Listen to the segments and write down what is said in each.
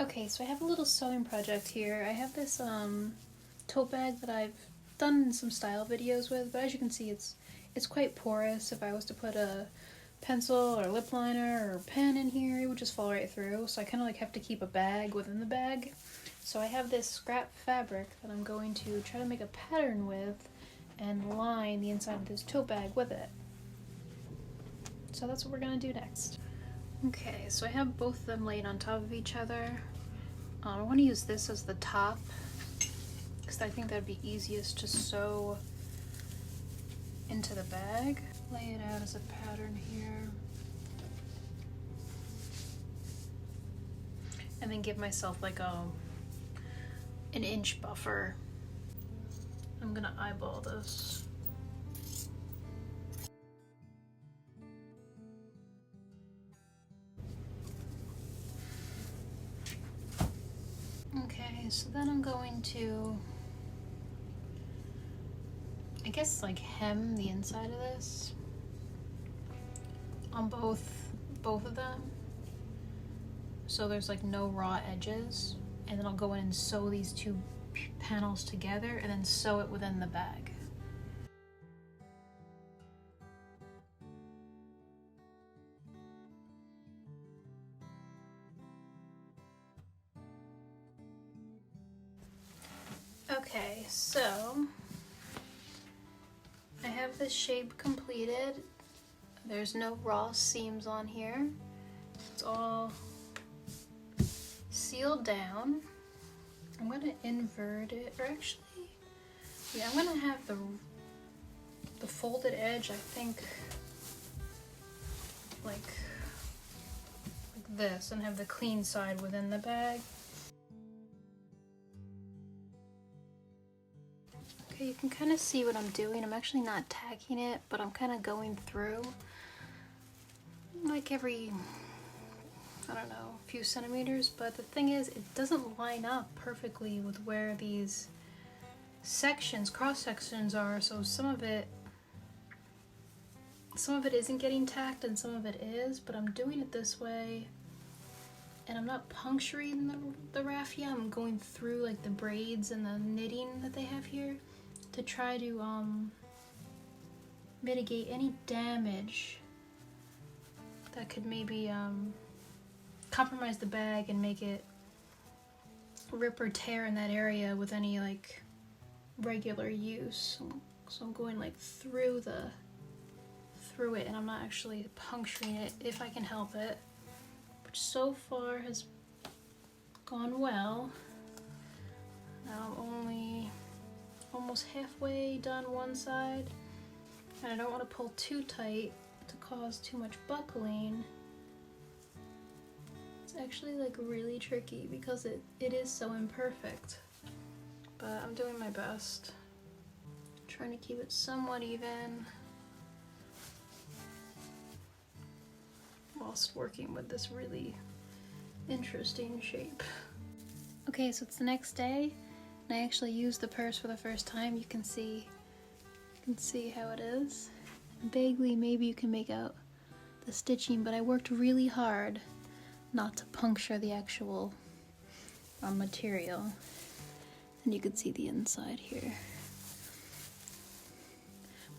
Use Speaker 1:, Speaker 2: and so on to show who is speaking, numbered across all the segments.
Speaker 1: Okay, so I have a little sewing project here. I have this tote bag that I've done some style videos with, but as you can see it's quite porous. If I was to put a pencil or lip liner or pen in here, it would just fall right through. So I kind of like have to keep a bag within the bag. So I have this scrap fabric that I'm going to try to make a pattern with and line the inside of this tote bag with it. So that's what we're gonna do next. Okay, so I have both of them laid on top of each other. I want to use this as the top because I think that'd be easiest to sew into the bag. Lay it out as a pattern here. And then give myself like an inch buffer. I'm gonna eyeball this. Okay, so then I'm going to, I guess, like hem the inside of this on both of them, so there's like no raw edges, and then I'll go in and sew these two panels together and then sew it within the bag. Okay, so I have this shape completed. There's no raw seams on here. It's all sealed down. I'm gonna invert it, or actually, yeah, I'm gonna have the folded edge, I think, like this, and have the clean side within the bag. Okay, you can kind of see what I'm doing. I'm actually not tacking it, but I'm kind of going through like every, I don't know, a few centimeters. But the thing is, it doesn't line up perfectly with where these sections, cross sections are, so some of it isn't getting tacked and some of it is, but I'm doing it this way. And I'm not puncturing the raffia, I'm going through like the braids and the knitting that they have here to try to mitigate any damage that could maybe compromise the bag and make it rip or tear in that area with any like regular use. So I'm going like through it, and I'm not actually puncturing it if I can help it, which so far has gone well. Now I'm only almost halfway done one side, and I don't want to pull too tight to cause too much buckling. It's actually like really tricky because it is so imperfect, but I'm doing my best. Trying to keep it somewhat even whilst working with this really interesting shape. Okay, so it's the next day, and I actually used the purse for the first time. You can see how it is. Vaguely, maybe you can make out the stitching, but I worked really hard not to puncture the actual material. And you can see the inside here.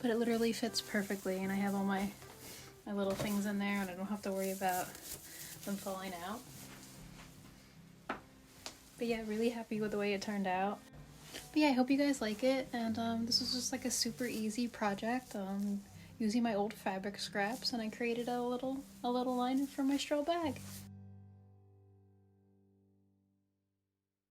Speaker 1: But it literally fits perfectly, and I have all my little things in there, and I don't have to worry about them falling out. But yeah, really happy with the way it turned out. But yeah, I hope you guys like it, and this was just like a super easy project using my old fabric scraps, and I created a little liner for my straw bag.